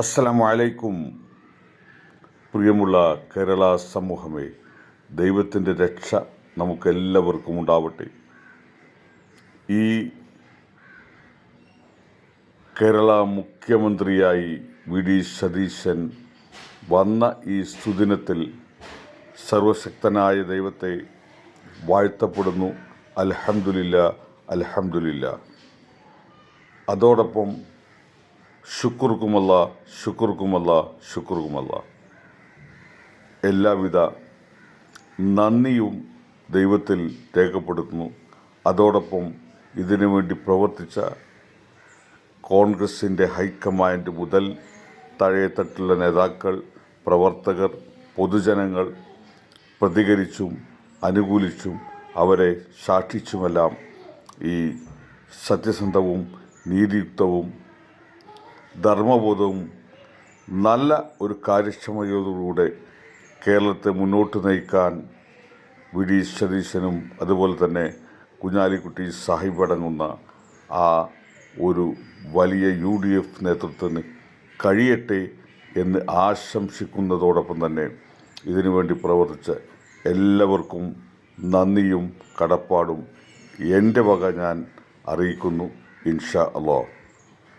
അസ്സലാമു അലൈക്കും. പ്രിയമുള്ള കേരള സമൂഹമേ, ദൈവത്തിൻ്റെ രക്ഷ നമുക്കെല്ലാവർക്കും ഉണ്ടാവട്ടെ. ഈ കേരള മുഖ്യമന്ത്രിയായി വി.ഡി. സതീശൻ വന്ന ഈ സുദിനത്തിൽ സർവശക്തനായ ദൈവത്തെ വാഴ്ത്തപ്പെടുന്നു. അൽഹംദുലില്ലാ, അൽഹംദുലില്ലാ. അതോടൊപ്പം ശുക്രുക്കുമല്ല, ശുക്രുക്കുമല്ല, ശുക്രുക്കുമല്ല. എല്ലാവിധ നന്ദിയും ദൈവത്തിൽ രേഖപ്പെടുത്തുന്നു. അതോടൊപ്പം ഇതിനു വേണ്ടി പ്രവർത്തിച്ച കോൺഗ്രസിൻ്റെ ഹൈക്കമാൻഡ് മുതൽ താഴെത്തട്ടിലുള്ള നേതാക്കൾ, പ്രവർത്തകർ, പൊതുജനങ്ങൾ പ്രതികരിച്ചും അനുകൂലിച്ചും അവരെ ശാഠിച്ചുമെല്ലാം ഈ സത്യസന്ധവും നീതിയുക്തവും ധർമ്മബോധവും നല്ല ഒരു കാര്യക്ഷമതയോടുകൂടെ കേരളത്തെ മുന്നോട്ട് നയിക്കാൻ വി.ഡി. സതീശനും അതുപോലെ തന്നെ കുഞ്ഞാലിക്കുട്ടി സാഹിബ് അടങ്ങുന്ന ആ ഒരു വലിയ UDF നേതൃത്വത്തിന് കഴിയട്ടെ എന്ന് ആശംസിക്കുന്നതോടൊപ്പം തന്നെ ഇതിനുവേണ്ടി പ്രവർത്തിച്ച എല്ലാവർക്കും നന്ദിയും കടപ്പാടും എൻ്റെ വക ഞാൻ അറിയിക്കുന്നു. ഇൻഷാ അല്ലാഹ്.